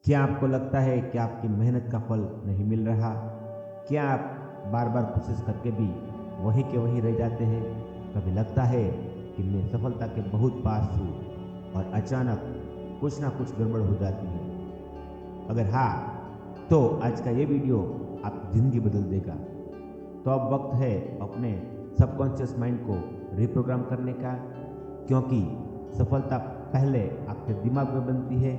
क्या आपको लगता है कि आपकी मेहनत का फल नहीं मिल रहा? क्या आप बार बार कोशिश करके भी वहीं के वहीं रह जाते हैं? कभी लगता है कि मैं सफलता के बहुत पास हूँ और अचानक कुछ ना कुछ गड़बड़ हो जाती है? अगर हाँ, तो आज का ये वीडियो आपकी ज़िंदगी बदल देगा। तो अब वक्त है अपने सबकॉन्शियस माइंड को रिप्रोग्राम करने का, क्योंकि सफलता पहले आपके दिमाग में बनती है,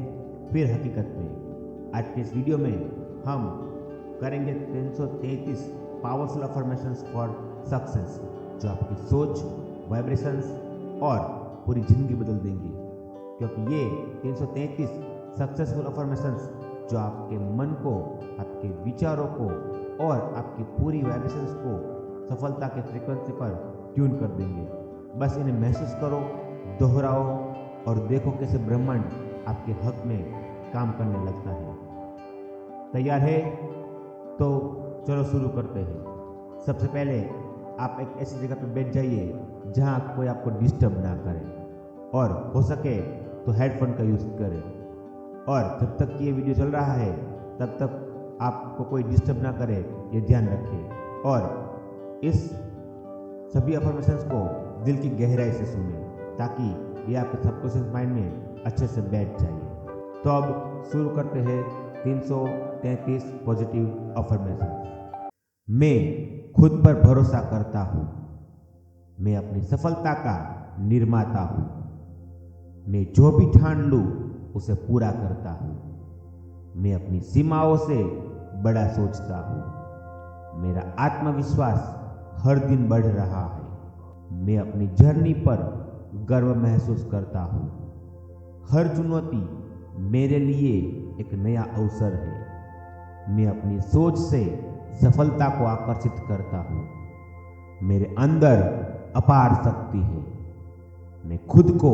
फिर हकीकत में। आज के इस वीडियो में हम करेंगे 333 पावरफुल अफर्मेशंस फॉर सक्सेस, जो आपकी सोच, वाइब्रेशंस और पूरी ज़िंदगी बदल देंगी। क्योंकि ये 333 सक्सेसफुल अफर्मेशंस जो आपके मन को, आपके विचारों को और आपकी पूरी वाइब्रेशंस को सफलता के फ्रीक्वेंसी पर ट्यून कर देंगे। बस इन्हें महसूस करो, दोहराओ और देखो कैसे ब्रह्मांड आपके हक में काम करने लगता है। तैयार है? तो चलो शुरू करते हैं। सबसे पहले आप एक ऐसी जगह पर बैठ जाइए जहां कोई आपको डिस्टर्ब ना करे, और हो सके तो हेडफोन का यूज़ करें। और जब तक ये वीडियो चल रहा है तब तक आपको कोई डिस्टर्ब ना करे, ये ध्यान रखें। और इस सभी अफर्मेशंस को दिल की गहराई से सुने, ताकि ये आपके सबकॉन्शियस माइंड में अच्छे से बैठ जाए। तो अब शुरू करते हैं 333 पॉजिटिव अफर्मेशंस। मैं खुद पर भरोसा करता हूँ। मैं अपनी सफलता का निर्माता हूँ। मैं जो भी ठान लूँ उसे पूरा करता हूँ। मैं अपनी सीमाओं से बड़ा सोचता हूँ। मेरा आत्मविश्वास हर दिन बढ़ रहा है। मैं अपनी जर्नी पर गर्व महसूस करता हूँ। हर चुनौती मेरे लिए एक नया अवसर है। मैं अपनी सोच से सफलता को आकर्षित करता हूँ। मेरे अंदर अपार शक्ति है। मैं खुद को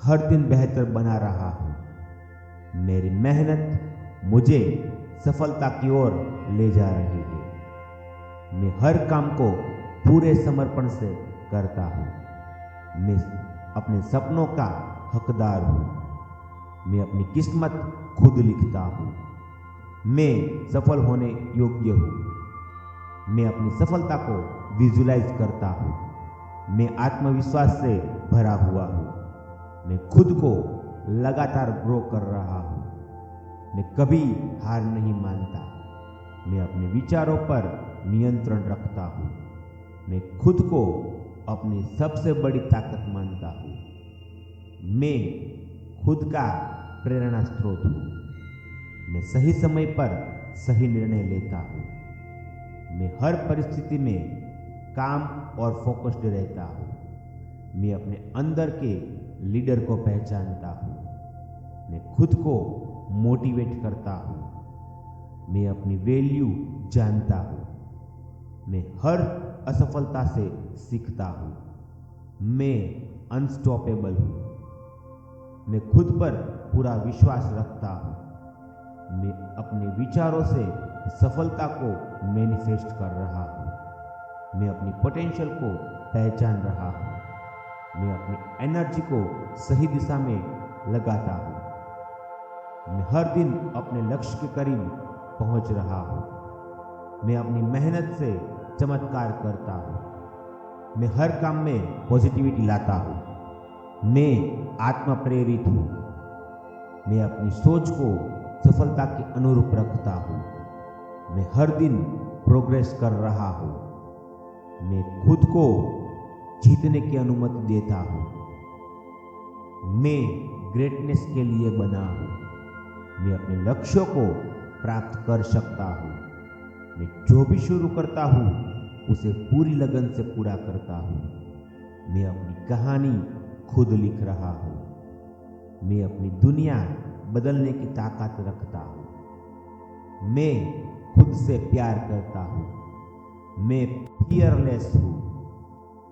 हर दिन बेहतर बना रहा हूँ। मेरी मेहनत मुझे सफलता की ओर ले जा रही है। मैं हर काम को पूरे समर्पण से करता हूँ। मैं अपने सपनों का हकदार हूँ। मैं अपनी किस्मत खुद लिखता हूँ। मैं सफल होने योग्य हूँ। मैं अपनी सफलता को विजुलाइज करता हूँ। मैं आत्मविश्वास से भरा हुआ हूँ। मैं खुद को लगातार ग्रो कर रहा हूँ। मैं कभी हार नहीं मानता। मैं अपने विचारों पर नियंत्रण रखता हूँ। मैं खुद को अपनी सबसे बड़ी ताकत मानता हूँ। मैं खुद का प्रेरणा स्रोत हूँ। मैं सही समय पर सही निर्णय लेता हूँ। मैं हर परिस्थिति में काम और फोकस्ड रहता हूँ। मैं अपने अंदर के लीडर को पहचानता हूँ। मैं खुद को मोटिवेट करता हूँ। मैं अपनी वैल्यू जानता हूँ। मैं हर असफलता से सीखता हूँ। मैं अनस्टॉपेबल हूँ। मैं खुद पर पूरा विश्वास रखता हूँ। मैं अपने विचारों से सफलता को मैनिफेस्ट कर रहा हूँ। मैं अपनी पोटेंशियल को पहचान रहा हूँ। मैं अपनी एनर्जी को सही दिशा में लगाता हूँ। मैं हर दिन अपने लक्ष्य के करीब पहुँच रहा हूँ। मैं अपनी मेहनत से चमत्कार करता हूँ। मैं हर काम में पॉजिटिविटी लाता हूँ। मैं आत्मा प्रेरित हूँ। मैं अपनी सोच को सफलता के अनुरूप रखता हूँ। मैं हर दिन प्रोग्रेस कर रहा हूँ। मैं खुद को जीतने की अनुमति देता हूँ। मैं ग्रेटनेस के लिए बना हूँ। मैं अपने लक्ष्यों को प्राप्त कर सकता हूँ। मैं जो भी शुरू करता हूँ उसे पूरी लगन से पूरा करता हूँ। मैं अपनी कहानी खुद लिख रहा हूँ। मैं अपनी दुनिया बदलने की ताकत रखता हूँ। मैं खुद से प्यार करता हूँ। मैं फियरलेस हूँ।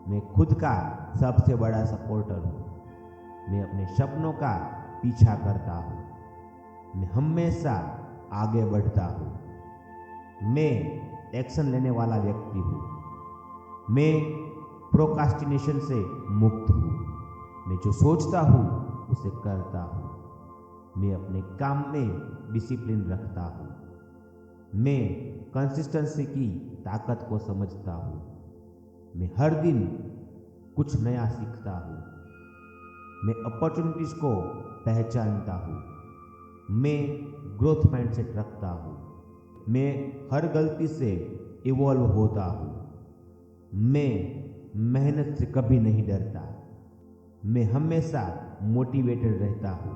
मैं खुद का सबसे बड़ा सपोर्टर हूँ। मैं अपने सपनों का पीछा करता हूँ। मैं हमेशा आगे बढ़ता हूँ। मैं एक्शन लेने वाला व्यक्ति हूँ। मैं प्रोक्रास्टिनेशन से मुक्त हूँ। मैं जो सोचता हूँ उसे करता हूँ। मैं अपने काम में डिसिप्लिन रखता हूँ। मैं कंसिस्टेंसी की ताकत को समझता हूँ। मैं हर दिन कुछ नया सीखता हूँ। मैं अपॉर्चुनिटीज को पहचानता हूँ। मैं ग्रोथ माइंडसेट रखता हूँ। मैं हर गलती से इवॉल्व होता हूँ। मैं मेहनत से कभी नहीं डरता। मैं हमेशा मोटिवेटेड रहता हूँ।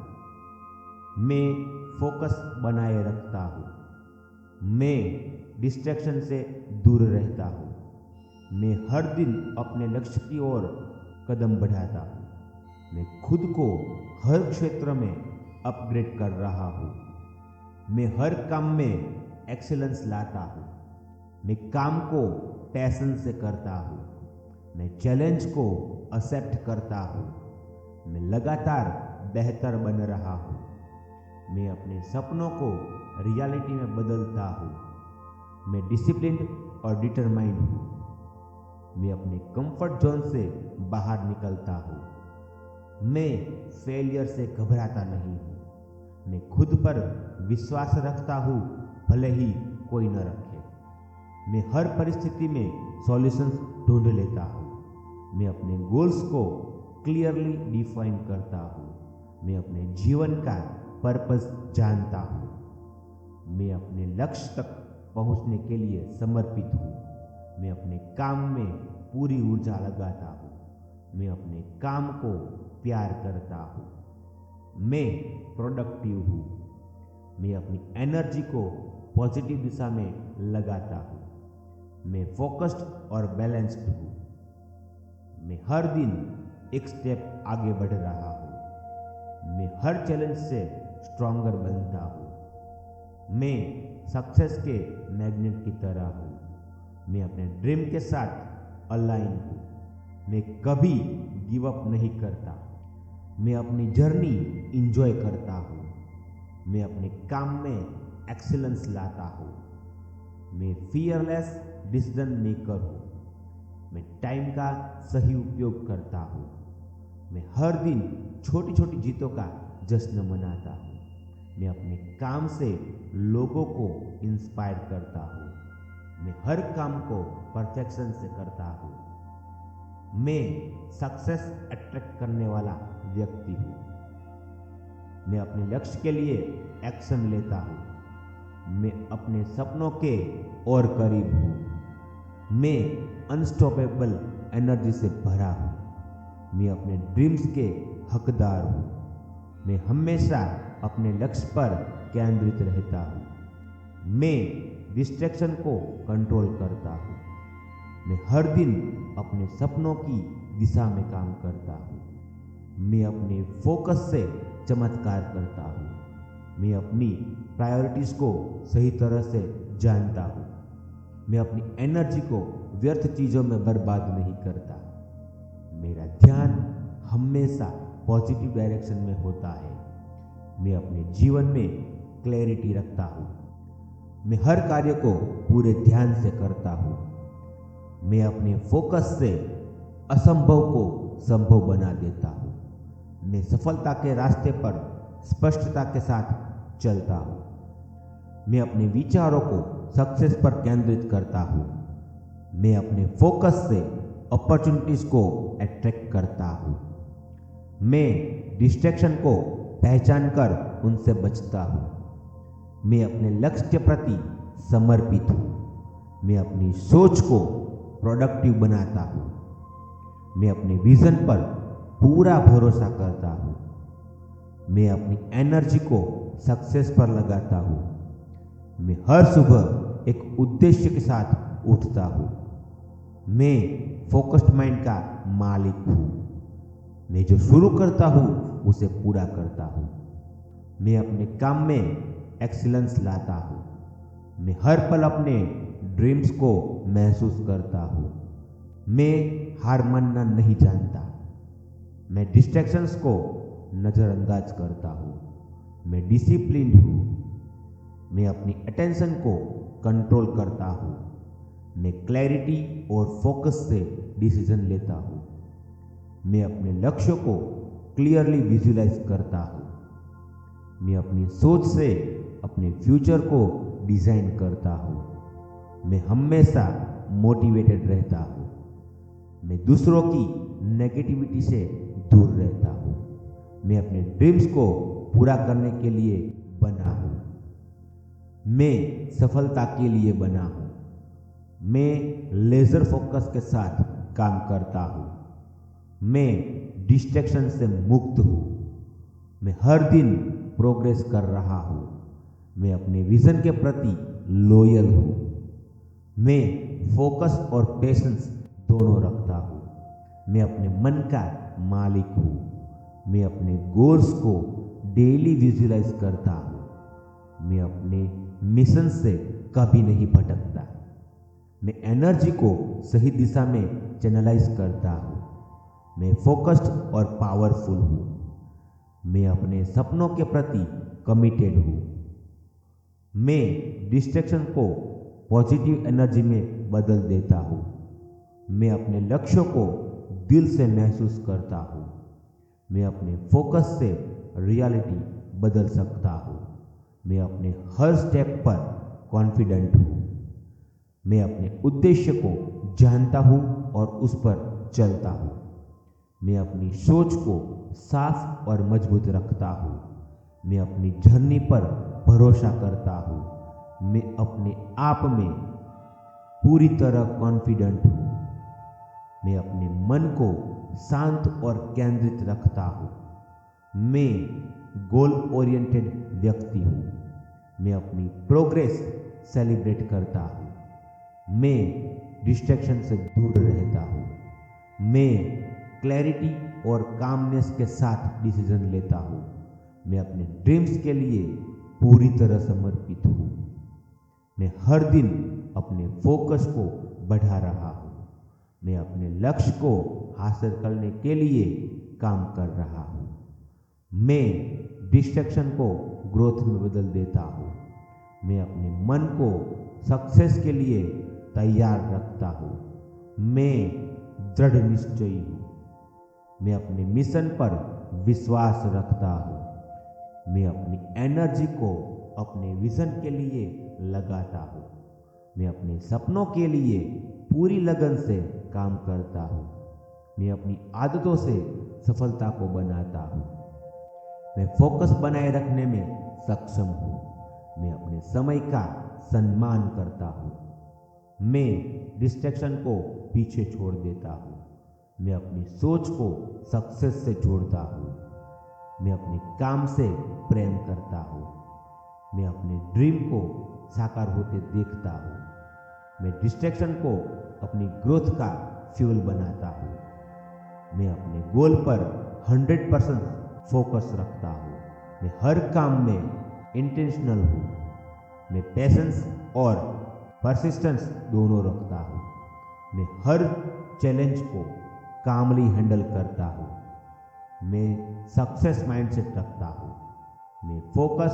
मैं फोकस बनाए रखता हूँ। मैं डिस्ट्रैक्शन से दूर रहता हूँ। मैं हर दिन अपने लक्ष्य की ओर कदम बढ़ाता हूँ। मैं खुद को हर क्षेत्र में अपग्रेड कर रहा हूँ। मैं हर काम में एक्सीलेंस लाता हूँ। मैं काम को पैशन से करता हूँ। मैं चैलेंज को एक्सेप्ट करता हूँ। मैं लगातार बेहतर बन रहा हूँ। मैं अपने सपनों को रियलिटी में बदलता हूँ। मैं डिसिप्लिन्ड और डिटरमाइंड हूँ। मैं अपने कंफर्ट जोन से बाहर निकलता हूँ। मैं फेलियर से घबराता नहीं हूँ। मैं खुद पर विश्वास रखता हूँ, भले ही कोई न रखे। मैं हर परिस्थिति में सॉल्यूशंस ढूंढ लेता हूँ। मैं अपने गोल्स को क्लियरली डिफाइन करता हूँ। मैं अपने जीवन का पर्पस जानता हूँ। मैं अपने लक्ष्य तक पहुँचने के लिए समर्पित हूँ। मैं अपने काम में पूरी ऊर्जा लगाता हूँ। मैं अपने काम को प्यार करता हूँ। मैं प्रोडक्टिव हूँ। मैं अपनी एनर्जी को पॉजिटिव दिशा में लगाता हूँ। मैं फोकस्ड और बैलेंस्ड हूँ। मैं हर दिन एक स्टेप आगे बढ़ रहा हूँ। मैं हर चैलेंज से स्ट्रॉन्गर बनता हूँ। मैं सक्सेस के मैग्नेट की तरह हूँ। मैं अपने ड्रीम के साथ अलाइन हूँ। मैं कभी गिव अप नहीं करता। मैं अपनी जर्नी इंजॉय करता हूँ। मैं अपने काम में एक्सीलेंस लाता हूँ। मैं फियरलेस डिसीजन मेकर हूँ। मैं टाइम का सही उपयोग करता हूँ। मैं हर दिन छोटी छोटी जीतों का जश्न मनाता हूँ। मैं अपने काम से लोगों को इंस्पायर करता हूँ। मैं हर काम को परफेक्शन से करता हूँ। मैं सक्सेस अट्रैक्ट करने वाला व्यक्ति हूँ। मैं अपने लक्ष्य के लिए एक्शन लेता हूँ। मैं अपने सपनों के और करीब हूँ। मैं अनस्टॉपेबल एनर्जी से भरा हूँ। मैं अपने ड्रीम्स के हकदार हूँ। मैं हमेशा अपने लक्ष्य पर केंद्रित रहता हूँ। मैं डिस्ट्रैक्शन को कंट्रोल करता हूँ। मैं हर दिन अपने सपनों की दिशा में काम करता हूँ। मैं अपने फोकस से चमत्कार करता हूँ। मैं अपनी प्रायोरिटीज को सही तरह से जानता हूँ। मैं अपनी एनर्जी को व्यर्थ चीज़ों में बर्बाद नहीं करता। मेरा ध्यान हमेशा पॉजिटिव डायरेक्शन में होता है। मैं अपने जीवन में क्लैरिटी रखता हूँ। मैं हर कार्य को पूरे ध्यान से करता हूँ। मैं अपने फोकस से असंभव को संभव बना देता हूँ। मैं सफलता के रास्ते पर स्पष्टता के साथ चलता हूँ। मैं अपने विचारों को सक्सेस पर केंद्रित करता हूँ। मैं अपने फोकस से अपॉर्चुनिटीज को अट्रैक्ट करता हूँ। मैं डिस्ट्रैक्शन को पहचान कर उनसे बचता हूँ। मैं अपने लक्ष्य के प्रति समर्पित हूँ। मैं अपनी सोच को प्रोडक्टिव बनाता हूँ। मैं अपने विजन पर पूरा भरोसा करता हूँ। मैं अपनी एनर्जी को सक्सेस पर लगाता हूँ। मैं हर सुबह एक उद्देश्य के साथ उठता हूँ। मैं फोकस्ड माइंड का मालिक हूँ। मैं जो शुरू करता हूँ उसे पूरा करता हूँ। मैं अपने काम में एक्सीलेंस लाता हूँ। मैं हर पल अपने ड्रीम्स को महसूस करता हूँ। मैं हार मानना नहीं जानता। मैं डिस्ट्रैक्शंस को नज़रअंदाज करता हूँ। मैं डिसिप्लिन्ड हूँ। मैं अपनी अटेंशन को कंट्रोल करता हूँ। मैं क्लैरिटी और फोकस से डिसीजन लेता हूँ। मैं अपने लक्ष्यों को क्लियरली विजुलाइज करता हूँ। मैं अपनी सोच से अपने फ्यूचर को डिजाइन करता हूँ। मैं हमेशा मोटिवेटेड रहता हूँ। मैं दूसरों की नेगेटिविटी से दूर रहता हूँ। मैं अपने ड्रीम्स को पूरा करने के लिए बना हूँ। मैं सफलता के लिए बना हूँ। मैं लेजर फोकस के साथ काम करता हूँ। मैं डिस्ट्रैक्शन से मुक्त हूँ। मैं हर दिन प्रोग्रेस कर रहा हूँ। मैं अपने विजन के प्रति लॉयल हूँ। मैं फोकस और पेशेंस दोनों रखता हूँ। मैं अपने मन का मालिक हूँ। मैं अपने गोल्स को डेली विजुअलाइज करता हूँ। मैं अपने मिशन से कभी नहीं भटकता। मैं एनर्जी को सही दिशा में चैनलाइज करता हूँ। मैं फोकस्ड और पावरफुल हूँ। मैं अपने सपनों के प्रति कमिटेड हूँ। मैं डिस्ट्रैक्शन को पॉजिटिव एनर्जी में बदल देता हूँ। मैं अपने लक्ष्यों को दिल से महसूस करता हूँ। मैं अपने फोकस से रियलिटी बदल सकता हूँ। मैं अपने हर स्टेप पर कॉन्फिडेंट हूँ। मैं अपने उद्देश्य को जानता हूँ और उस पर चलता हूँ। मैं अपनी सोच को साफ और मजबूत रखता हूँ। मैं अपनी जर्नी पर भरोसा करता हूँ। मैं अपने आप में पूरी तरह कॉन्फिडेंट हूँ। मैं अपने मन को शांत और केंद्रित रखता हूँ। मैं गोल ओरिएंटेड व्यक्ति हूँ। मैं अपनी प्रोग्रेस सेलिब्रेट करता हूँ। मैं डिस्ट्रैक्शन से दूर रहता हूँ। मैं क्लैरिटी और कामनेस के साथ डिसीजन लेता हूँ। मैं अपने ड्रीम्स के लिए पूरी तरह समर्पित हूँ। मैं हर दिन अपने फोकस को बढ़ा रहा हूँ। मैं अपने लक्ष्य को हासिल करने के लिए काम कर रहा हूँ। मैं डिस्ट्रैक्शन को ग्रोथ में बदल देता हूँ। मैं अपने मन को सक्सेस के लिए तैयार रखता हूँ। मैं दृढ़ निश्चयी हूँ। मैं अपने मिशन पर विश्वास रखता हूँ। मैं अपनी एनर्जी को अपने विजन के लिए लगाता हूँ। मैं अपने सपनों के लिए पूरी लगन से काम करता हूँ। मैं अपनी आदतों से सफलता को बनाता हूँ। मैं फोकस बनाए रखने में सक्षम हूँ। मैं अपने समय का सम्मान करता हूँ। मैं डिस्ट्रैक्शन को पीछे छोड़ देता हूँ। मैं अपनी सोच को सक्सेस से जोड़ता हूँ। मैं अपने काम से प्रेम करता हूँ। मैं अपने ड्रीम को साकार होते देखता हूँ। मैं डिस्ट्रैक्शन को अपनी ग्रोथ का फ्यूल बनाता हूँ। मैं अपने गोल पर 100% फोकस रखता हूँ। मैं हर काम में इंटेंशनल हूँ। मैं पेशेंस और परसिस्टेंस दोनों रखता हूँ। मैं हर चैलेंज को कामली हैंडल करता हूँ। मैं सक्सेस माइंडसेट रखता हूँ। मैं फोकस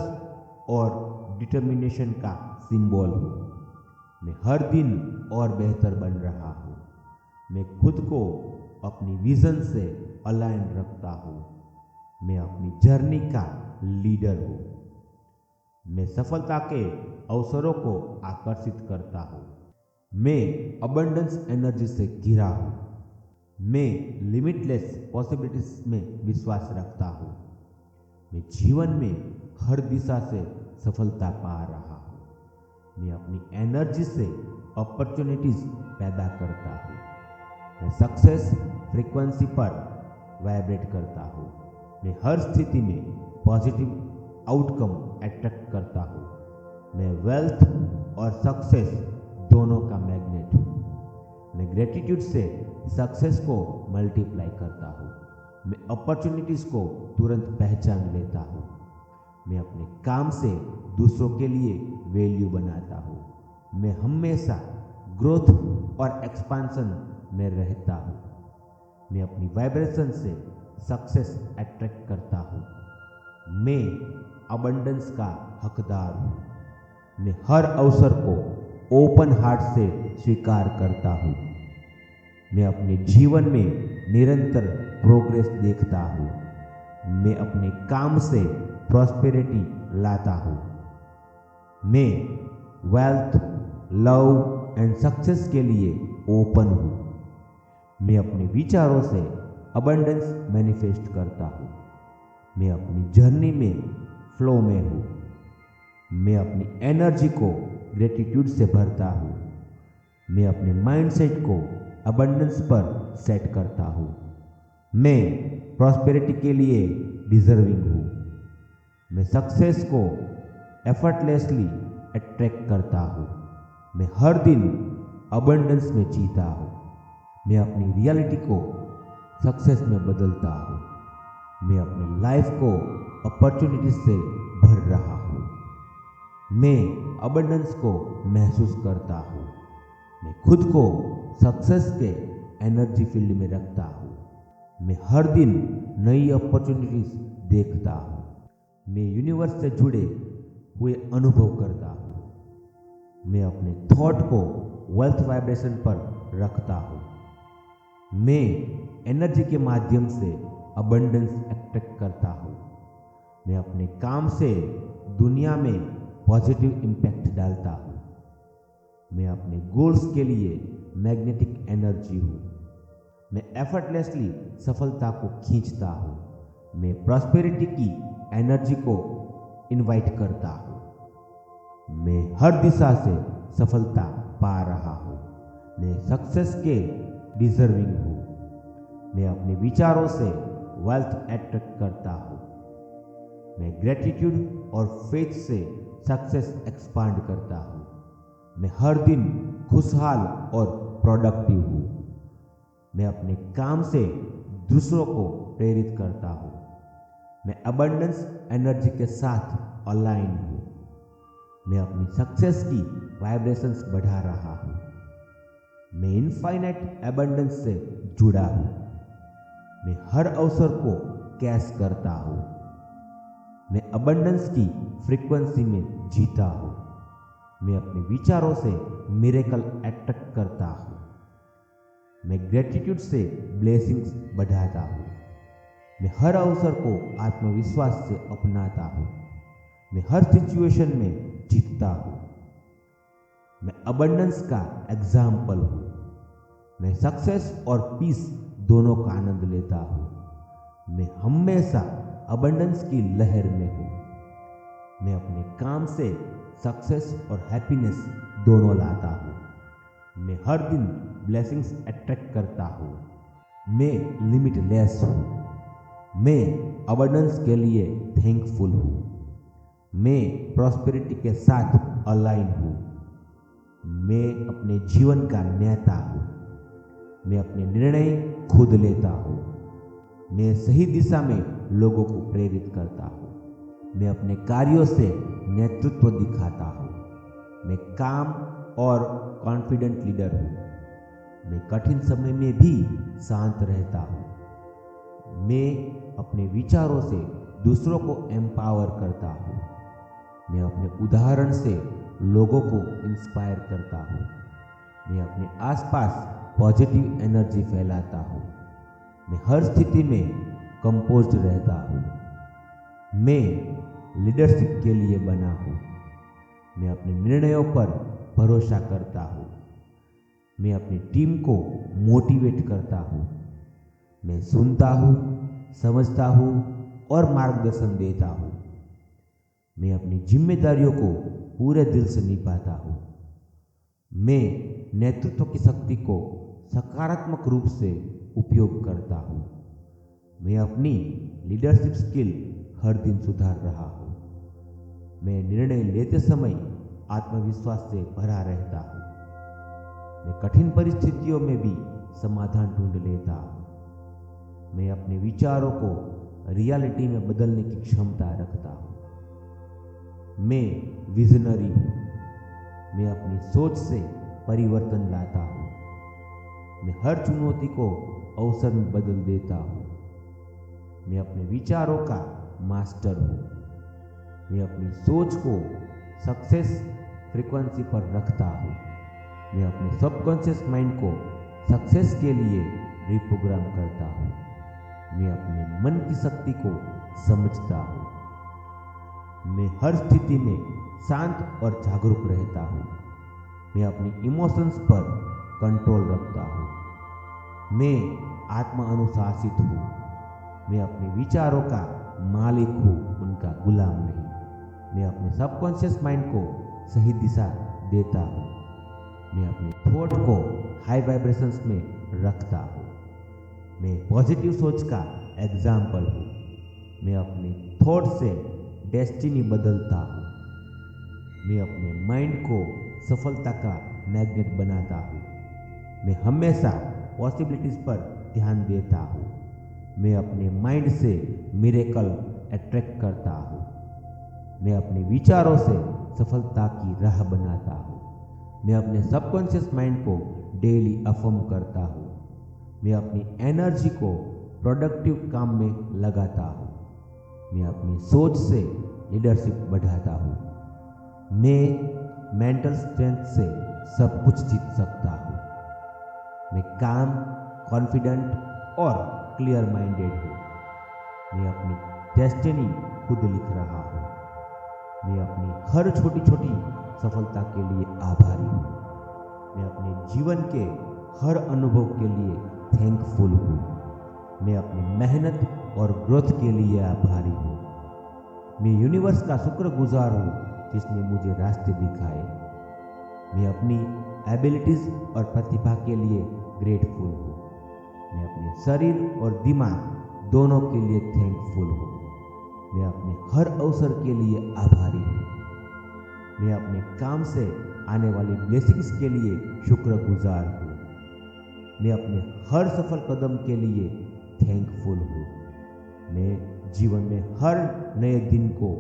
और डिटर्मिनेशन का सिंबल हूँ। मैं हर दिन और बेहतर बन रहा हूँ। मैं खुद को अपनी विजन से अलाइन रखता हूँ। मैं अपनी जर्नी का लीडर हूँ। मैं सफलता के अवसरों को आकर्षित करता हूँ। मैं अबंडेंस एनर्जी से घिरा हूँ। मैं लिमिटलेस पॉसिबिलिटीज में विश्वास रखता हूँ। मैं जीवन में हर दिशा से सफलता पा रहा हूँ। मैं अपनी एनर्जी से अपॉर्चुनिटीज पैदा करता हूँ। मैं सक्सेस फ्रीक्वेंसी पर वाइब्रेट करता हूँ। मैं हर स्थिति में पॉजिटिव आउटकम अट्रैक्ट करता हूँ। मैं वेल्थ और सक्सेस दोनों का मैग्नेट हूँ। मैं ग्रेटिट्यूड से सक्सेस को मल्टीप्लाई करता हूँ। मैं अपॉर्चुनिटीज को तुरंत पहचान लेता हूँ। मैं अपने काम से दूसरों के लिए वैल्यू बनाता हूँ। मैं हमेशा ग्रोथ और एक्सपांशन में रहता हूँ। मैं अपनी वाइब्रेशन से सक्सेस अट्रैक्ट करता हूँ। मैं अबंडेंस का हकदार हूँ। मैं हर अवसर को ओपन हार्ट से स्वीकार करता हूँ। मैं अपने जीवन में निरंतर प्रोग्रेस देखता हूँ। मैं अपने काम से प्रॉस्पेरिटी लाता हूँ। मैं वेल्थ, लव एंड सक्सेस के लिए ओपन हूँ। मैं अपने विचारों से अबंडेंस मैनिफेस्ट करता हूँ। मैं अपनी जर्नी में फ्लो में हूँ। मैं अपनी एनर्जी को ग्रेटिट्यूड से भरता हूँ। मैं अपने माइंडसेट को अबंडेंस पर सेट करता हूँ। मैं प्रॉस्पेरिटी के लिए डिजर्विंग हूँ। मैं सक्सेस को एफर्टलेसली अट्रैक्ट करता हूँ। मैं हर दिन अबंडेंस में जीता हूँ। मैं अपनी रियलिटी को सक्सेस में बदलता हूँ। मैं अपनी लाइफ को अपॉर्चुनिटीज से भर रहा हूँ। मैं अबंडेंस को महसूस करता हूँ। मैं खुद को सक्सेस के एनर्जी फील्ड में रखता हूँ। मैं हर दिन नई अपॉर्चुनिटीज देखता हूँ। मैं यूनिवर्स से जुड़े हुए अनुभव करता हूँ। मैं अपने थॉट को वेल्थ वाइब्रेशन पर रखता हूँ। मैं एनर्जी के माध्यम से अबंडेंस अट्रैक्ट करता हूँ। मैं अपने काम से दुनिया में पॉजिटिव इम्पैक्ट डालता हूँ। मैं अपने गोल्स के लिए मैग्नेटिक एनर्जी हूँ। मैं एफर्टलेसली सफलता को खींचता हूँ। मैं प्रॉस्पेरिटी की एनर्जी को इनवाइट करता हूँ। मैं हर दिशा से सफलता पा रहा हूँ। मैं सक्सेस के डिजर्विंग हूँ। मैं अपने विचारों से वेल्थ अट्रैक्ट करता हूँ। मैं ग्रेटिट्यूड और फेथ से सक्सेस एक्सपांड करता हूँ। मैं हर दिन खुशहाल और प्रोडक्टिव हूँ। मैं अपने काम से दूसरों को प्रेरित करता हूँ। मैं अबंडेंस एनर्जी के साथ अलाइन हूँ। मैं अपनी सक्सेस की वाइब्रेशंस बढ़ा रहा हूँ। मैं इनफाइनाइट अबंडेंस से जुड़ा हूँ। मैं हर अवसर को कैच करता हूँ। मैं अबंडेंस की फ्रीक्वेंसी में जीता हूँ। मैं अपने विचारों से मिरेकल अट्रैक्ट करता हूँ। मैं ग्रेटिट्यूड से ब्लेसिंग्स बढ़ाता हूँ। मैं हर अवसर को आत्मविश्वास से अपनाता हूँ। मैं हर सिचुएशन में जीतता हूँ। मैं अबंडेंस का एग्जाम्पल हूँ। मैं सक्सेस और पीस दोनों का आनंद लेता हूँ। मैं हमेशा अबंडेंस की लहर में हूँ। मैं अपने काम से सक्सेस और हैप्पीनेस दोनों लाता हूँ। मैं हर दिन ब्लेसिंग्स अट्रैक्ट करता हूँ। मैं लिमिटलेस हूँ। मैं अबंडेंस के लिए थैंकफुल हूँ। मैं प्रॉस्पेरिटी के साथ अलाइन हूँ। मैं अपने जीवन का नेता हूँ। मैं अपने निर्णय खुद लेता हूँ। मैं सही दिशा में लोगों को प्रेरित करता हूँ। मैं अपने कार्यों से नेतृत्व दिखाता हूँ। मैं काम और कॉन्फिडेंट लीडर हूँ। मैं कठिन समय में भी शांत रहता हूँ। मैं अपने विचारों से दूसरों को एम्पावर करता हूँ। मैं अपने उदाहरण से लोगों को इंस्पायर करता हूँ। मैं अपने आसपास पॉजिटिव एनर्जी फैलाता हूँ। मैं हर स्थिति में कंपोज्ड रहता हूँ। मैं लीडरशिप के लिए बना हूँ। मैं अपने निर्णयों पर भरोसा करता हूँ। मैं अपनी टीम को मोटिवेट करता हूँ। मैं सुनता हूँ, समझता हूँ और मार्गदर्शन देता हूँ। मैं अपनी जिम्मेदारियों को पूरे दिल से निभाता हूँ। मैं नेतृत्व की शक्ति को सकारात्मक रूप से उपयोग करता हूँ। मैं अपनी लीडरशिप स्किल हर दिन सुधार रहा हूँ। मैं निर्णय लेते समय आत्मविश्वास से भरा रहता हूँ। मैं कठिन परिस्थितियों में भी समाधान ढूंढ लेता हूँ। मैं अपने विचारों को रियलिटी में बदलने की क्षमता रखता हूँ। मैं विजनरी हूँ। मैं अपनी सोच से परिवर्तन लाता हूँ। मैं हर चुनौती को अवसर में बदल देता हूँ। मैं अपने विचारों का मास्टर हूँ। मैं अपनी सोच को सक्सेस फ्रीक्वेंसी पर रखता हूँ। मैं अपने सबकॉन्शियस माइंड को सक्सेस के लिए रिप्रोग्राम करता हूँ। मैं अपने मन की शक्ति को समझता हूँ। मैं हर स्थिति में शांत और जागरूक रहता हूँ। मैं अपनी इमोशंस पर कंट्रोल रखता हूँ। मैं आत्म अनुशासित हूँ। मैं अपने विचारों का मालिक हूँ, उनका गुलाम नहीं। मैं अपने सबकॉन्शियस माइंड को सही दिशा देता हूँ। मैं अपने थॉट को हाई वाइब्रेशंस में रखता हूँ। मैं पॉजिटिव सोच का एग्जाम्पल हूँ। मैं अपने थॉट से डेस्टिनी बदलता हूँ। मैं अपने माइंड को सफलता का मैग्नेट बनाता हूँ। मैं हमेशा पॉसिबिलिटीज पर ध्यान देता हूँ। मैं अपने माइंड से मिरेकल अट्रैक्ट करता हूँ। मैं अपने विचारों से सफलता की राह बनाता हूँ। मैं अपने सबकॉन्शियस माइंड को डेली अफर्म करता हूँ। मैं अपनी एनर्जी को प्रोडक्टिव काम में लगाता हूँ। मैं अपनी सोच से लीडरशिप बढ़ाता हूँ। मैं मेंटल स्ट्रेंथ से सब कुछ जीत सकता हूँ। मैं काम, कॉन्फिडेंट और क्लियर माइंडेड हूँ। मैं अपनी डेस्टिनी खुद लिख रहा हूँ। मैं अपनी हर छोटी छोटी सफलता के लिए आभारी हूँ। मैं अपने जीवन के हर अनुभव के लिए थैंकफुल हूँ। मैं अपनी मेहनत और ग्रोथ के लिए आभारी हूँ। मैं यूनिवर्स का शुक्रगुजार हूँ जिसने मुझे रास्ते दिखाए। मैं अपनी एबिलिटीज और प्रतिभा के लिए ग्रेटफुल हूँ। मैं अपने शरीर और दिमाग दोनों के लिए थैंकफुल हूँ। मैं अपने हर अवसर के लिए आभारी हूँ। मैं अपने काम से आने वाली ब्लेसिंग्स के लिए शुक्रगुजार हूँ। मैं अपने हर सफल कदम के लिए थैंकफुल हूँ। मैं जीवन में हर नए दिन को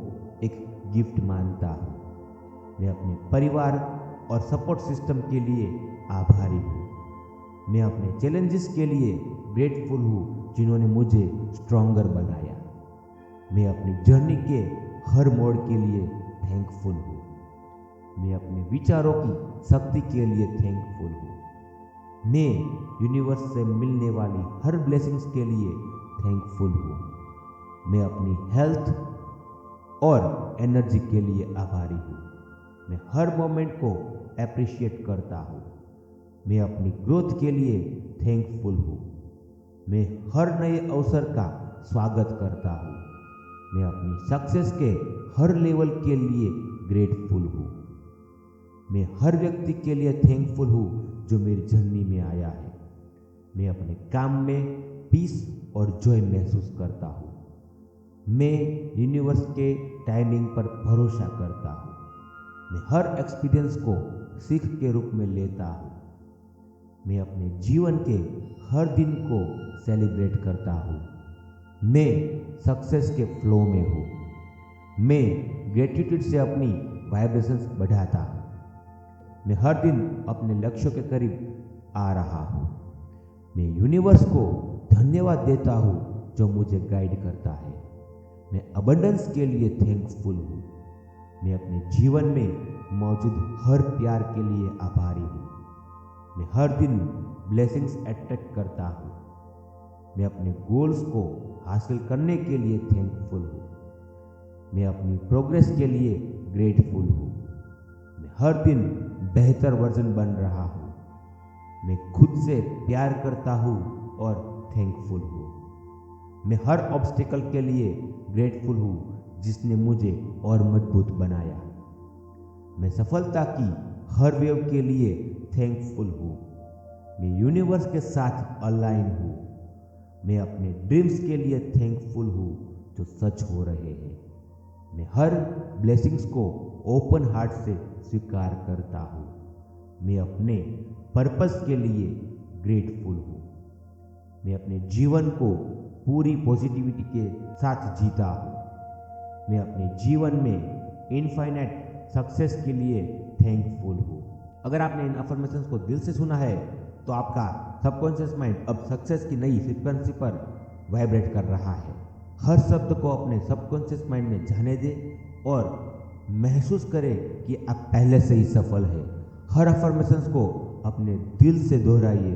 एक गिफ्ट मानता हूँ। मैं अपने परिवार और सपोर्ट सिस्टम के लिए आभारी हूँ। मैं अपने चैलेंजेस के लिए ग्रेटफुल हूँ जिन्होंने मुझे स्ट्रॉन्गर बनाया। मैं अपनी जर्नी के हर मोड़ के लिए थैंकफुल हूँ। मैं अपने विचारों की शक्ति के लिए थैंकफुल हूँ। मैं यूनिवर्स से मिलने वाली हर ब्लेसिंग्स के लिए थैंकफुल हूँ। मैं अपनी हेल्थ और एनर्जी के लिए आभारी हूँ। मैं हर मोमेंट को अप्रिशिएट करता हूँ। मैं अपनी ग्रोथ के लिए थैंकफुल हूँ। मैं हर नए अवसर का स्वागत करता हूँ। मैं अपनी सक्सेस के हर लेवल के लिए ग्रेटफुल हूँ। मैं हर व्यक्ति के लिए थैंकफुल हूँ जो मेरी जर्नी में आया है। मैं अपने काम में पीस और जॉय महसूस करता हूँ। मैं यूनिवर्स के टाइमिंग पर भरोसा करता हूँ। मैं हर एक्सपीरियंस को सीख के रूप में लेता हूँ। मैं अपने जीवन के हर दिन को सेलिब्रेट करता हूँ। मैं सक्सेस के फ्लो में हूँ। मैं ग्रेटिट्यूड से अपनी वाइब्रेशंस बढ़ाता हूँ। मैं हर दिन अपने लक्ष्यों के करीब आ रहा हूँ। मैं यूनिवर्स को धन्यवाद देता हूँ जो मुझे गाइड करता है। मैं अबंडेंस के लिए थैंकफुल हूँ। मैं अपने जीवन में मौजूद हर प्यार के लिए आभारी हूँ। मैं हर दिन ब्लेसिंग्स अट्रैक्ट करता हूँ। मैं अपने गोल्स को हासिल करने के लिए थैंकफुल हूँ। मैं अपनी प्रोग्रेस के लिए ग्रेटफुल हूँ। मैं हर दिन बेहतर वर्जन बन रहा हूँ। मैं खुद से प्यार करता हूँ और थैंकफुल हूँ। मैं हर ऑब्स्टिकल के लिए ग्रेटफुल हूँ जिसने मुझे और मजबूत बनाया। मैं सफलता की हर वेव के लिए थैंकफुल हूँ। मैं यूनिवर्स के साथ अलाइन हूँ। मैं अपने ड्रीम्स के लिए थैंकफुल हूँ जो सच हो रहे हैं। मैं हर ब्लेसिंग्स को ओपन हार्ट से स्वीकार करता हूँ। मैं अपने पर्पस के लिए ग्रेटफुल हूँ। मैं अपने जीवन को पूरी पॉजिटिविटी के साथ जीता हूँ। मैं अपने जीवन में इनफाइनाइट सक्सेस के लिए थैंकफुल हूँ। अगर आपने इन अफर्मेशंस को दिल से सुना है तो आपका सबकॉन्शियस माइंड अब सक्सेस की नई फ्रीक्वेंसी पर वाइब्रेट कर रहा है। हर शब्द को अपने सबकॉन्शियस माइंड में जाने दें और महसूस करें कि आप पहले से ही सफल हैं। हर अफर्मेशंस को अपने दिल से दोहराइए,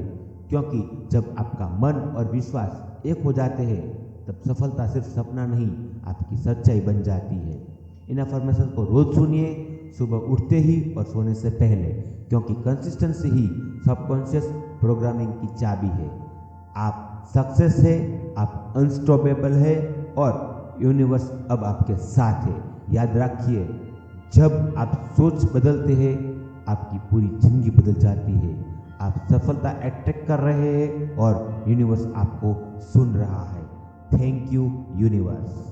क्योंकि जब आपका मन और विश्वास एक हो जाते हैं तब सफलता सिर्फ सपना नहीं, आपकी सच्चाई बन जाती है। इन अफर्मेशंस को रोज सुनिए सुबह उठते ही और सोने से पहले, क्योंकि कंसिस्टेंसी ही सबकॉन्शियस प्रोग्रामिंग की चाबी है। आप सक्सेस है, आप अनस्टॉपेबल है और यूनिवर्स अब आपके साथ है। याद रखिए, जब आप सोच बदलते हैं आपकी पूरी जिंदगी बदल जाती है। आप सफलता अट्रैक्ट कर रहे हैं और यूनिवर्स आपको सुन रहा है। Thank you universe.